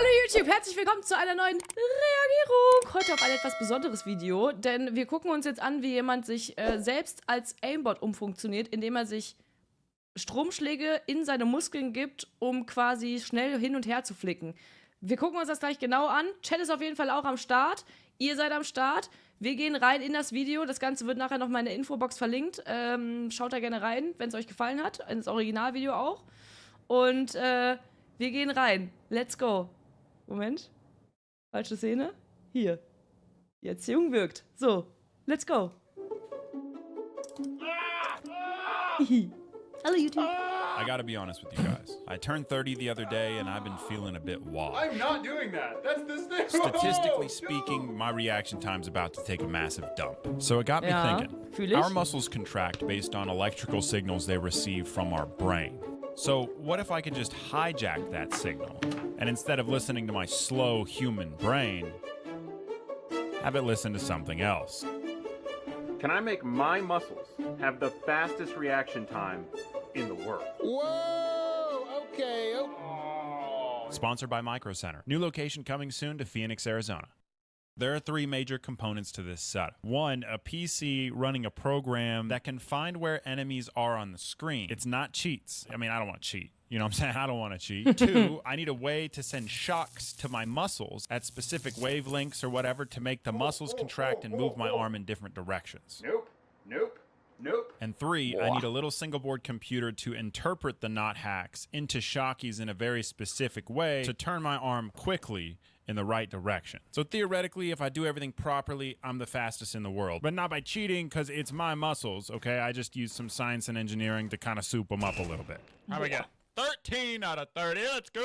Hallo YouTube, herzlich willkommen zu einer neuen Reagierung. Heute auf ein etwas besonderes Video, denn wir gucken uns jetzt an, wie jemand sich selbst als Aimbot umfunktioniert, indem er sich Stromschläge in seine Muskeln gibt, um quasi schnell hin und her zu flicken. Wir gucken uns das gleich genau an. Chat ist auf jeden Fall auch am Start. Ihr seid am Start. Wir gehen rein in das Video. Das Ganze wird nachher noch mal in der Infobox verlinkt. Schaut da gerne rein, wenn es euch gefallen hat. Ins Originalvideo auch. Und wir gehen rein. Let's go. Moment. Falsche Szene. Hier. Die Erziehung wirkt. So. Let's go. Hello, YouTube. I gotta be honest with you guys. I turned 30 the other day and I've been feeling a bit washed. I'm not doing that. That's this thing. Statistically speaking, my reaction time's about to take a massive dump. So it got me thinking. Our muscles contract based on electrical signals they receive from our brain. So what if I could just hijack that signal and instead of listening to my slow human brain, have it listen to something else? Can I make my muscles have the fastest reaction time in the world? Whoa! Okay. Sponsored by Micro Center. New location coming soon to Phoenix, Arizona. There are three major components to this setup. One, a PC running a program that can find where enemies are on the screen. It's not cheats. I mean, I don't want to cheat. You know what I'm saying? I don't want to cheat. Two, I need a way to send shocks to my muscles at specific wavelengths or whatever to make the muscles contract and move my arm in different directions. Nope. And three, I need a little single board computer to interpret the knot hacks into shockies in a very specific way to turn my arm quickly in the right direction. So theoretically, if I do everything properly, I'm the fastest in the world. But not by cheating, because it's my muscles, okay? I just use some science and engineering to kind of soup them up a little bit. How we got? 13 out of 30, let's go!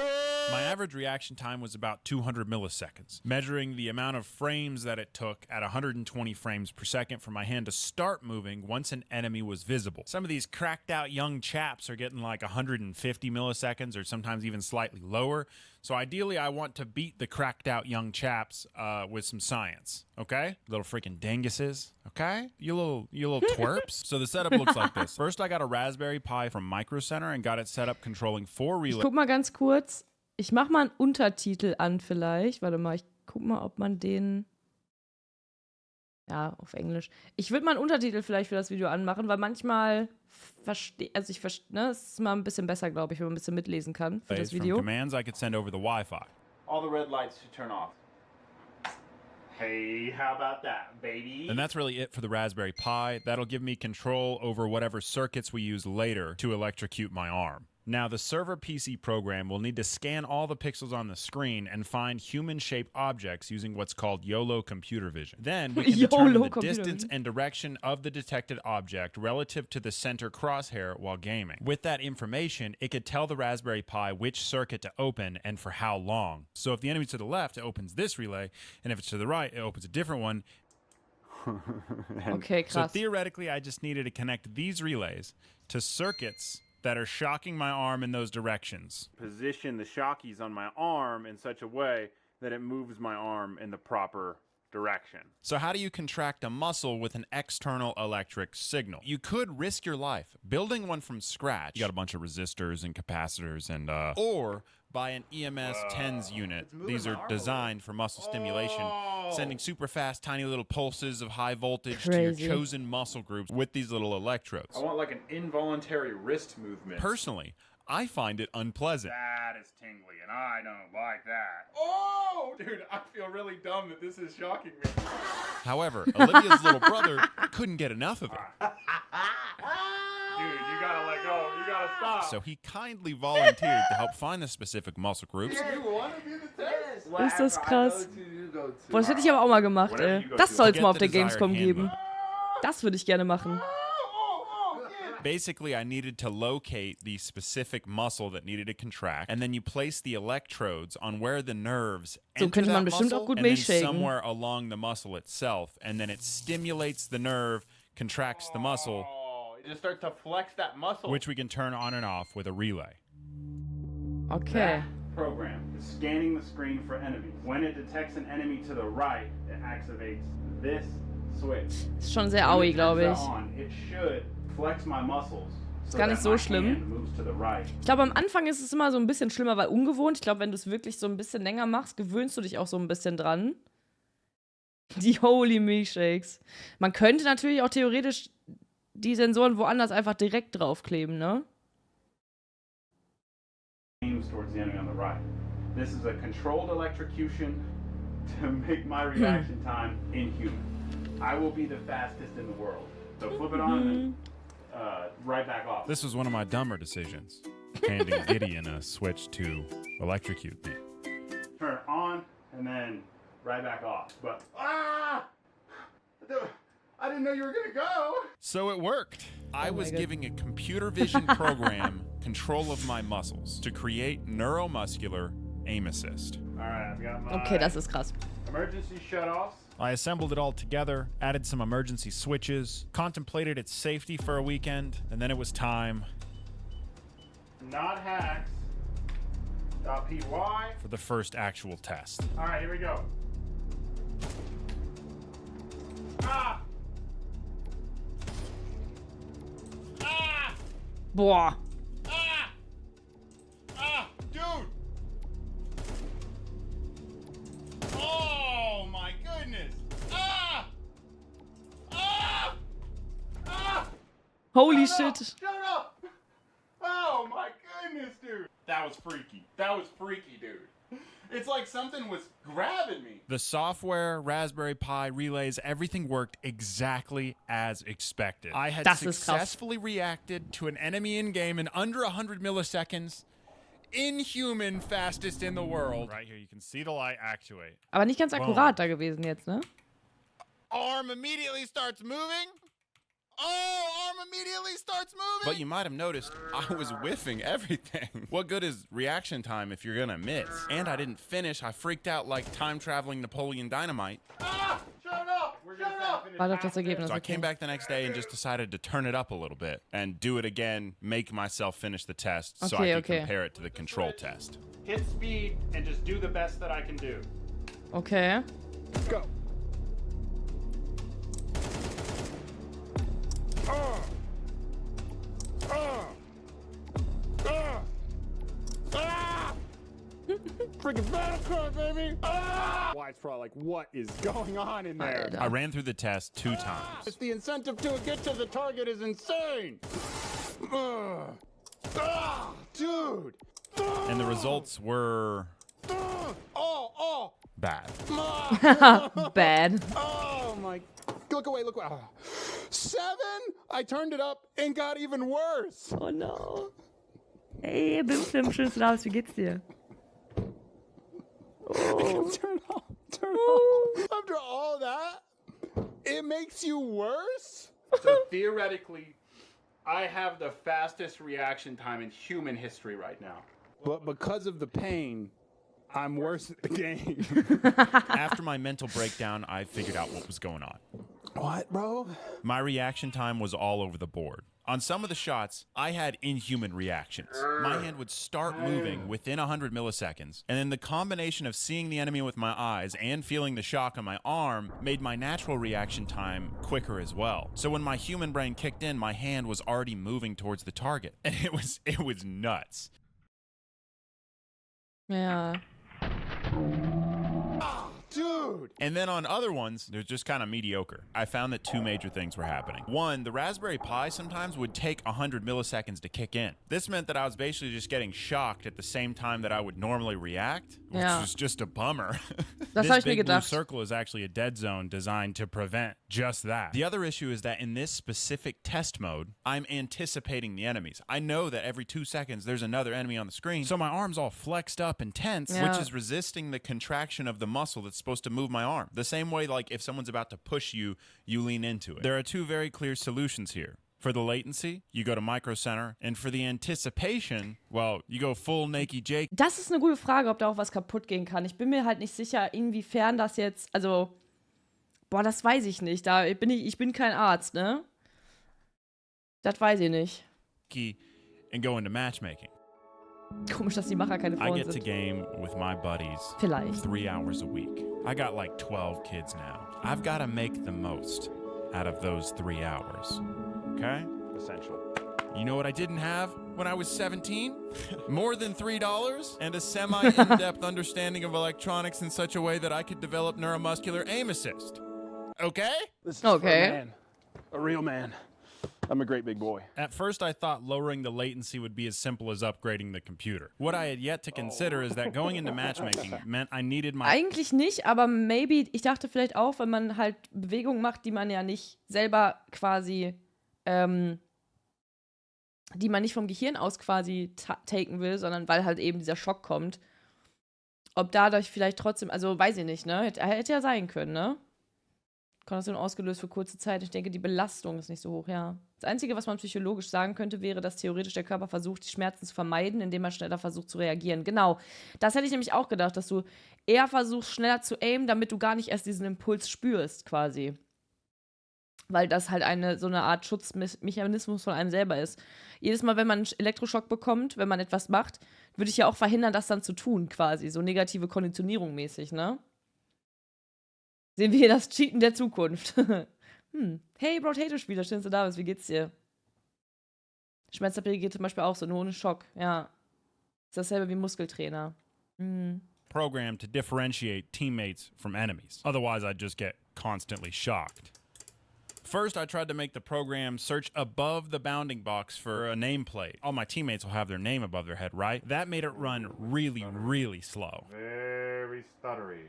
My average reaction time was about 200 milliseconds, measuring the amount of frames that it took at 120 frames per second for my hand to start moving once an enemy was visible. Some of these cracked out young chaps are getting like 150 milliseconds or sometimes even slightly lower. So ideally, I want to beat the cracked out young chaps with some science, okay? Little freaking dinguses, okay? You little twerps. So the setup looks like this. First, I got a Raspberry Pi from Micro Center and got it set up controlling 4 relays. Ich guck mal ganz kurz. Ich mach mal einen Untertitel an vielleicht. Warte mal, ich guck mal, ob man den... Ja, auf Englisch. Ich würde mal einen Untertitel vielleicht für das Video anmachen, weil manchmal es ist mal ein bisschen besser, glaube ich, wenn man ein bisschen mitlesen kann für das Video. From commands I could send over the Wi-Fi. All the red lights should turn off. Hey, how about that, baby? And that's really it for the Raspberry Pi. That'll give me control over whatever circuits we use later to electrocute my arm. Now, the server PC program will need to scan all the pixels on the screen and find human-shaped objects using what's called YOLO computer vision. Then we can determine the distance and direction of the detected object relative to the center crosshair while gaming. With that information, it could tell the Raspberry Pi which circuit to open and for how long. So if the enemy's to the left, it opens this relay, and if it's to the right, it opens a different one. Okay, krass. So theoretically, I just needed to connect these relays to circuits that are shocking my arm in those directions. Position the shockies on my arm in such a way that it moves my arm in the proper direction. So how do you contract a muscle with an external electric signal? You could risk your life building one from scratch. You got a bunch of resistors and capacitors and or buy an EMS 10s unit. These are designed for muscle stimulation, sending super fast tiny little pulses of high voltage to your chosen muscle groups with these little electrodes. I want like an involuntary wrist movement. Personally, I find it unpleasant. That is tingly, and I don't like that. Oh, dude, I feel really dumb that this is shocking me. However, Olivia's little brother couldn't get enough of it. Dude, you gotta let go. You gotta stop. So he kindly volunteered to help find the specific muscle groups. Ist das krass? Boah, das hätte ich aber auch mal gemacht, ey. Das soll es mal auf der Gamescom geben. Das würde ich gerne machen. Basically, I needed to locate the specific muscle that needed to contract, and then you place the electrodes on where the nerves enter that muscle, and then somewhere along the muscle itself, and then it stimulates the nerve, contracts the muscle, it just starts to flex that muscle, which we can turn on and off with a relay. Okay. That program is scanning the screen for enemies. When it detects an enemy to the right, it activates this switch. Ist schon sehr aui, glaube ich. It should flex my muscles Ist gar nicht so schlimm. Ich glaube, am Anfang ist es immer so ein bisschen schlimmer, weil ungewohnt. Ich glaube, wenn du es wirklich so ein bisschen länger machst, gewöhnst du dich auch so ein bisschen dran. Die Holy Milkshakes. Man könnte natürlich auch theoretisch die Sensoren woanders einfach direkt draufkleben, ne? Towards the enemy on the right. This is a controlled electrocution to make my reaction time inhuman. I will be the fastest in the world. So flip it on and right back off. This was one of my dumber decisions, handing Gideon a switch to electrocute me. Turn on and then right back off. But I didn't know you were gonna go. So it worked. I was giving a computer vision program control of my muscles to create neuromuscular aim assist. All right, I've got my Okay, das ist krass. emergency shutoffs. I assembled it all together, added some emergency switches, contemplated its safety for a weekend, and then it was time Not hacks.py. for the first actual test. All right, here we go. Ah! Ah! Boah. Ah! Ah! Dude! Oh my goodness! Ah! Ah! Ah! Holy Shut up! shit. Shut up! Oh my goodness, dude! That was freaky. That was freaky, dude. It's like something was grabbing me. The software, Raspberry Pi, relays, everything worked exactly as expected. I had Das ist krass. successfully reacted to an enemy in-game in under 100 milliseconds. Inhuman fastest in the world. Right here, you can see the light actuate. Aber nicht ganz akkurat da gewesen jetzt, ne? Arm immediately starts moving. Oh, arm immediately starts moving. But you might have noticed I was whiffing everything. What good is reaction time if you're gonna miss? And I didn't finish. I freaked out like time-traveling Napoleon Dynamite. Ah! Shut up! We're just gonna finish War doch das Ergebnis, So I okay. came back the next day and just decided to turn it up a little bit and do it again, make myself finish the test so I could compare it to the control test. Hit speed and just do the best that I can do. Okay. Go. Freaking battle card, baby! Why, it's probably like, what is going on in there? Alter. I ran through the test 2 times. It's the incentive to get to the target is insane! Dude! And the results were Oh! bad. Bad. Oh my! Look away! Look away! 7? I turned it up and got even worse. Oh no. Ey, Bimslim, schönes Abends, wie geht's dir? Turn off. After all that, it makes you worse. So theoretically, I have the fastest reaction time in human history right now. But because of the pain, I'm worse at the game. After my mental breakdown, I figured out what was going on. What, bro? My reaction time was all over the board. On some of the shots, I had inhuman reactions. My hand would start moving within 100 milliseconds, and then the combination of seeing the enemy with my eyes and feeling the shock on my arm made my natural reaction time quicker as well. So when my human brain kicked in, my hand was already moving towards the target, and it was nuts. Ja. Dude! And then on other ones, they're just kind of mediocre. I found that 2 major things were happening. One, the Raspberry Pi sometimes would take 100 milliseconds to kick in. This meant that I was basically just getting shocked at the same time that I would normally react, which was just a bummer. Das This hab ich mir big blue gedacht. circle is actually a dead zone designed to prevent just that. The other issue is that in this specific test mode, I'm anticipating the enemies. I know that every 2 seconds there's another enemy on the screen, so my arm's all flexed up and tense, which is resisting the contraction of the muscle that's supposed to move my arm. The same way, like, if someone's about to push you, you lean into it. There are 2 very clear solutions here. For the latency, you go to Micro Center, and for the anticipation, well, you go full naked Jake. Das ist eine gute Frage, ob da auch was kaputt gehen kann. Ich bin mir halt nicht sicher, inwiefern das jetzt, also, boah, das weiß ich nicht. Ich bin kein Arzt, ne? Das weiß ich nicht. And go into matchmaking. Komisch, dass die Macher keine I Frauen get to sind. game with my buddies Vielleicht. 3 hours a week. I got like 12 kids now. I've got to make the most out of those 3 hours. Okay? Essential. You know what I didn't have when I was 17? More than $3 and a semi-in-depth understanding of electronics in such a way that I could develop neuromuscular aim assist. Okay? This is Okay. for a man. A real man. I'm a great big boy. At first, I thought lowering the latency would be as simple as upgrading the computer. What I had yet to consider is that going into matchmaking meant I needed my... Eigentlich nicht, aber maybe, ich dachte vielleicht auch, wenn man halt Bewegungen macht, die man ja nicht selber quasi, die man nicht vom Gehirn aus quasi taken will, sondern weil halt eben dieser Schock kommt. Ob dadurch vielleicht trotzdem, also weiß ich nicht, ne? Hätte ja sein können, ne? Kondition ausgelöst für kurze Zeit. Ich denke, die Belastung ist nicht so hoch, ja. Das Einzige, was man psychologisch sagen könnte, wäre, dass theoretisch der Körper versucht, die Schmerzen zu vermeiden, indem er schneller versucht zu reagieren. Genau. Das hätte ich nämlich auch gedacht, dass du eher versuchst, schneller zu aimen, damit du gar nicht erst diesen Impuls spürst, quasi. Weil das halt so eine Art Schutzmechanismus von einem selber ist. Jedes Mal, wenn man einen Elektroschock bekommt, wenn man etwas macht, würde ich ja auch verhindern, das dann zu tun, quasi. So negative Konditionierung mäßig, ne? Sehen wir hier das Cheaten der Zukunft. Hey, Brotato-Spieler, schön, dass du da bist. Wie geht's dir? Schmerztabletten geht zum Beispiel auch so, nur ohne Schock. Ja. Ist dasselbe wie Muskeltrainer. program to differentiate teammates from enemies. Otherwise, I'd just get constantly shocked. First, I tried to make the program search above the bounding box for a nameplate. All my teammates will have their name above their head, right? That made it run really, really slow. Very stuttery.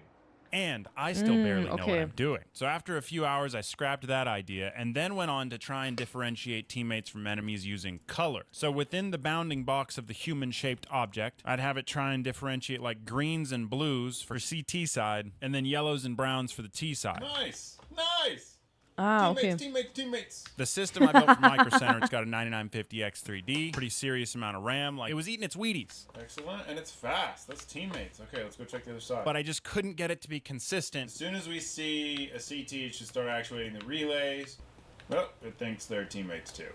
And I still barely know what okay. I'm doing. So after a few hours, I scrapped that idea and then went on to try and differentiate teammates from enemies using color. So within the bounding box of the human-shaped object, I'd have it try and differentiate like greens and blues for CT side and then yellows and browns for the T side. Nice, nice. Ah, okay. Teammates. The system I built for Micro Center, it's got a 9950X3D, pretty serious amount of RAM. Like, it was eating its Wheaties. Excellent, and it's fast. That's teammates. Okay, let's go check the other side. But I just couldn't get it to be consistent. As soon as we see a CT, it should start actuating the relays. Oh, it thinks they're teammates too.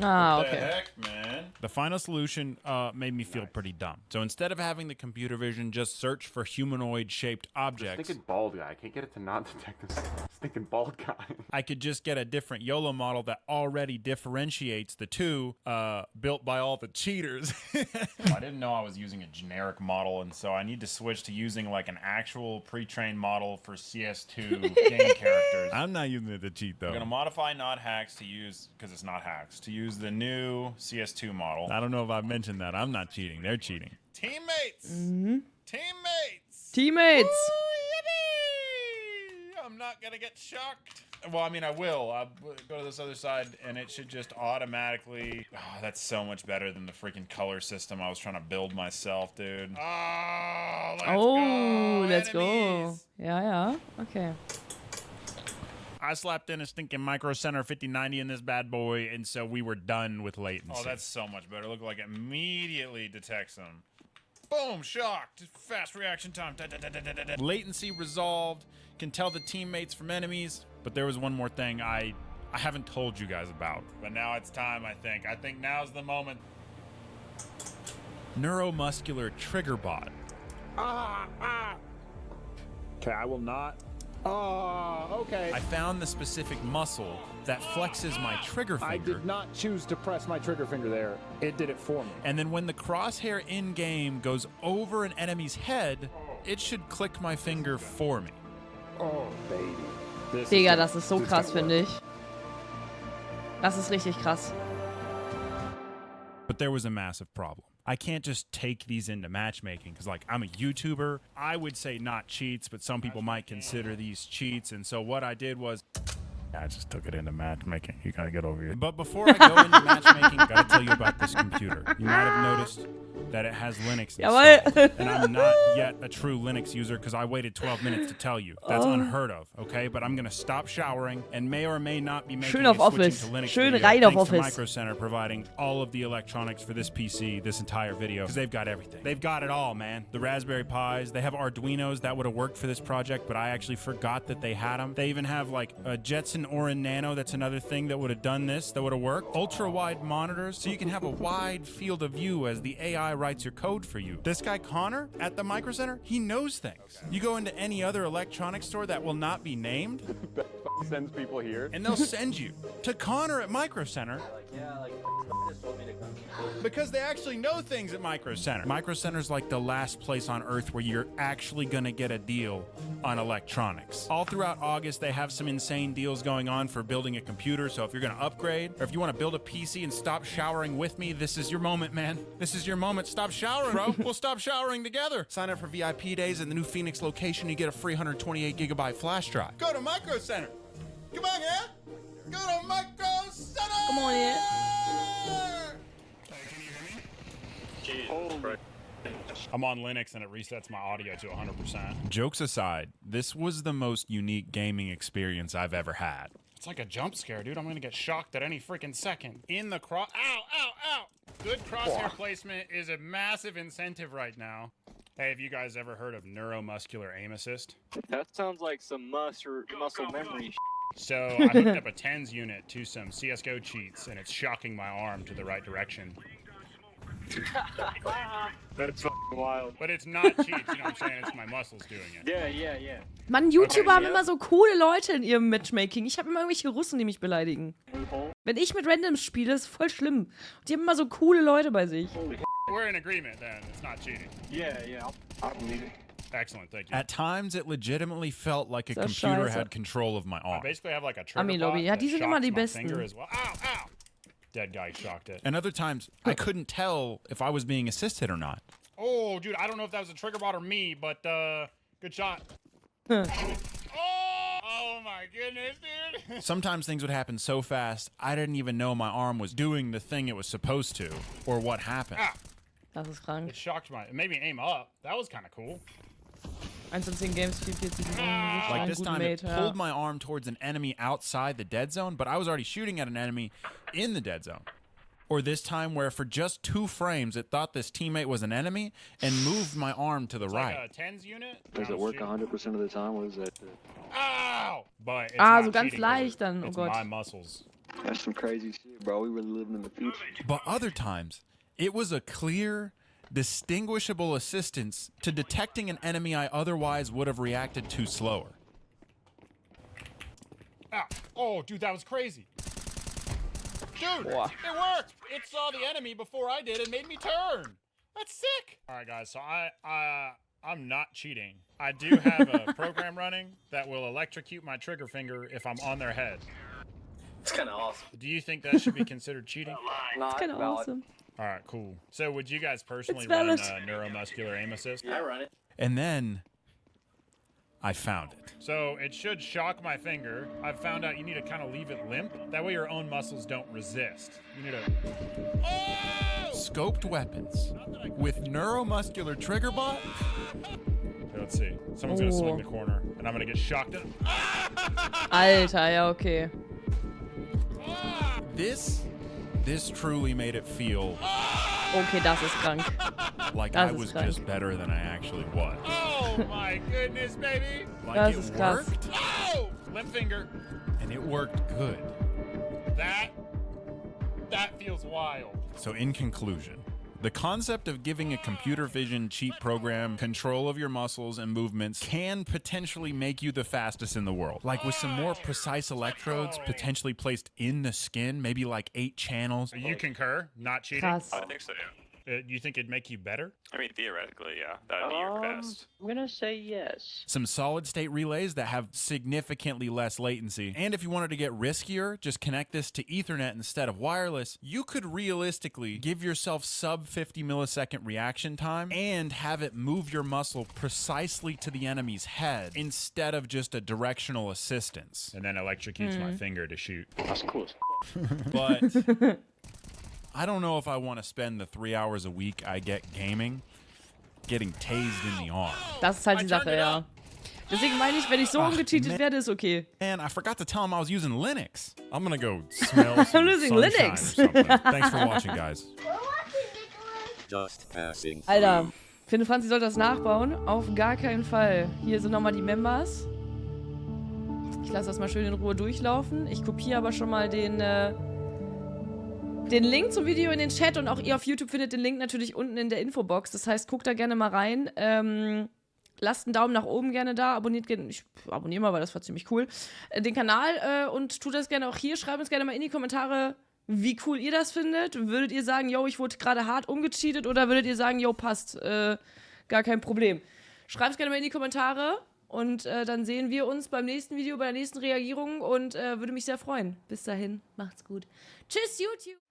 Ah, What the okay. heck, man? The final solution made me feel pretty dumb. So instead of having the computer vision just search for humanoid-shaped objects, Stinking bald guy. I can't get it to not detect this stinking bald guy. I could just get a different YOLO model that already differentiates the two, built by all the cheaters. I didn't know I was using a generic model, and so I need to switch to using like an actual pre-trained model for CS2 game characters. I'm not using it to cheat, though. I'm gonna modify not hacks to use, because it's not hacks, to use the new CS2 model. I don't know if I've mentioned that. I'm not cheating. They're cheating. Teammates! Teammates! Teammates! Yippee! I'm not gonna get shocked. Well, I mean, I will. I'll go to this other side, and it should just automatically... Oh, that's so much better than the freaking color system I was trying to build myself, dude. Oh, let's go. Enemies. Ja, ja. Okay. I slapped in a stinking Micro Center 5090 in this bad boy, and so we were done with latency. Oh, that's so much better. Look like it immediately detects them. Boom, shocked. Fast reaction time. Latency resolved. Can tell the teammates from enemies. But there was one more thing I haven't told you guys about. But now it's time, I think. I think now's the moment. Neuromuscular triggerbot. Okay, I will not. Oh, okay. I found the specific muscle that flexes my trigger finger. I did not choose to press my trigger finger there. It did it for me. And then when the crosshair in-game goes over an enemy's head, it should click my finger for me. Oh, baby. Digga, das ist so krass, finde ich. Das ist richtig krass. But there was a massive problem. I can't just take these into matchmaking because, like, I'm a YouTuber. I would say not cheats, but some people might consider these cheats. And so what I did was... I just took it into matchmaking. You gotta get over here. But before I go into matchmaking, I gotta tell you about this computer. You might have noticed that it has Linux installed. And I'm not yet a true Linux user because I waited 12 minutes to tell you. That's unheard of, okay? But I'm gonna stop showering and may or may not be making a switching to Linux Schön video. rein auf Thanks to Office. Micro Center providing all of the electronics for this PC, this entire video, because they've got everything. They've got it all, man. The Raspberry Pis, they have Arduinos that would have worked for this project, but I actually forgot that they had them. They even have like a Jetson Orin Nano, that's another thing that would have done this, that would have worked. Ultra-wide monitors, so you can have a wide field of view as the AI writes your code for you. This guy, Connor, at the Micro Center, he knows things. Okay. You go into any other electronics store that will not be named, Sends people here. and they'll send you to Connor at Micro Center. Just told me to Because they actually know things at Micro Center. Micro Center's like the last place on earth where you're actually gonna get a deal on electronics. All throughout August, they have some insane deals going on for building a computer, so if you're gonna upgrade, or if you wanna build a PC and stop showering with me, this is your moment, man. This is your moment. Stop showering, bro. We'll stop showering together. Sign up for VIP days in the new Phoenix location, you get a free 128 gigabyte flash drive. Go to Micro Center. Come on, yeah? Go to Micro Center! Come on, yeah. I'm on Linux and it resets my audio to 100%. Jokes aside, this was the most unique gaming experience I've ever had. It's like a jump scare, dude. I'm gonna get shocked at any freaking second. In the Ow, ow, ow! Good crosshair placement is a massive incentive right now. Hey, have you guys ever heard of neuromuscular aim assist? That sounds like some muscle memory. So I hooked up a TENS unit to some CSGO cheats, and it's shocking my arm to the right direction. That's fucking wild. But it's not cheats, you know what I'm saying? It's my muscles doing it. Yeah. Mann, YouTuber haben ja. immer so coole Leute in ihrem Matchmaking. Ich habe immer irgendwelche Russen, die mich beleidigen. Wenn ich mit Randoms spiele, ist voll schlimm. Die haben immer so coole Leute bei sich. We're in agreement then. It's not cheating. Yeah. I believe it. Excellent, thank you. At times, it legitimately felt like a So computer scheiße. had control of my arm. I basically have like a trigger Ami-Lobby, ja, die sind immer die besten. finger as well. Ow, ow! Dead guy shocked it. And other times, I couldn't tell if I was being assisted or not. Oh, dude, I don't know if that was a trigger bot or me, but good shot. Oh my goodness, dude. Sometimes things would happen so fast, I didn't even know my arm was doing the thing it was supposed to, or what happened. Ah, Das ist krank. it shocked my... It made me aim up. That was kind of cool. 1 von 10 Games, 44 Like this time, it Mate, pulled my arm towards an enemy outside the dead zone, but I was already shooting at an enemy in the dead zone. Or this time where for just 2 frames, it thought this teammate was an enemy and moved my arm to the right. Like a TENS unit? Does it work 100% of the time? What is that? Ow! But it's Ah, not so ganz cheating 'cause leicht dann, oh it's Gott. my muscles. That's some crazy shit, bro. We really living in the future. But other times, it was a clear, distinguishable assistance to detecting an enemy I otherwise would have reacted to slower. Ah. Oh, dude, that was crazy. Dude, it worked! It saw the enemy before I did and made me turn. That's sick! Alright, guys, so I'm not cheating. I do have a program running that will electrocute my trigger finger if I'm on their head. It's kind of awesome. Do you think that should be considered cheating? It's kind of awesome. All right, cool. So would you guys personally It's run valid. neuromuscular aim assist? I run it. And then I found it. So it should shock my finger. I've found out you need to kind of leave it limp. That way your own muscles don't resist. You need to... Oh! Scoped weapons with neuromuscular trigger bot? Okay, let's see. Someone's gonna swing the corner and I'm gonna get shocked. Alter, ja, okay. This truly made it feel Okay, das ist krank. like Das I ist was krank. just better than I actually was. Oh my goodness, baby! Like Das it ist krass. worked. Oh! Limp finger. And it worked good. That feels wild. So in conclusion, the concept of giving a computer vision cheat program control of your muscles and movements can potentially make you the fastest in the world. Like with some more precise electrodes potentially placed in the skin, maybe like 8 channels. You concur? Not cheating? Krass. I think so, yeah. You think it'd make you better? I mean, theoretically, yeah. That'd be your best. I'm gonna say yes. Some solid state relays that have significantly less latency. And if you wanted to get riskier, just connect this to Ethernet instead of wireless, you could realistically give yourself sub 50 millisecond reaction time and have it move your muscle precisely to the enemy's head instead of just a directional assistance. And then electrocutes my finger to shoot. That's cool. But I don't know if I want to spend the 3 hours a week I get gaming getting tased in the arm. Das ist halt die Sache, ja. Deswegen meine ich, wenn ich so umgecheatet werde, ist okay. And I forgot to tell him I was using Linux. I'm gonna go smell some using sunshine Linux. or something. Thanks for watching, guys. Just passing Alter, ich finde, Franzi sollte das nachbauen. Auf gar keinen Fall. Hier sind nochmal die Members. Ich lasse das mal schön in Ruhe durchlaufen. Ich kopiere aber schon mal den Link zum Video in den Chat und auch ihr auf YouTube findet den Link natürlich unten in der Infobox. Das heißt, guckt da gerne mal rein. Lasst einen Daumen nach oben gerne da. Abonniert gerne, ich abonniere mal, weil das war ziemlich cool. Den Kanal und tut das gerne auch hier. Schreibt uns gerne mal in die Kommentare, wie cool ihr das findet. Würdet ihr sagen, yo, ich wurde gerade hart umgecheatet, oder würdet ihr sagen, yo, passt, gar kein Problem. Schreibt es gerne mal in die Kommentare und dann sehen wir uns beim nächsten Video, bei der nächsten Reagierung und würde mich sehr freuen. Bis dahin, macht's gut. Tschüss, YouTube!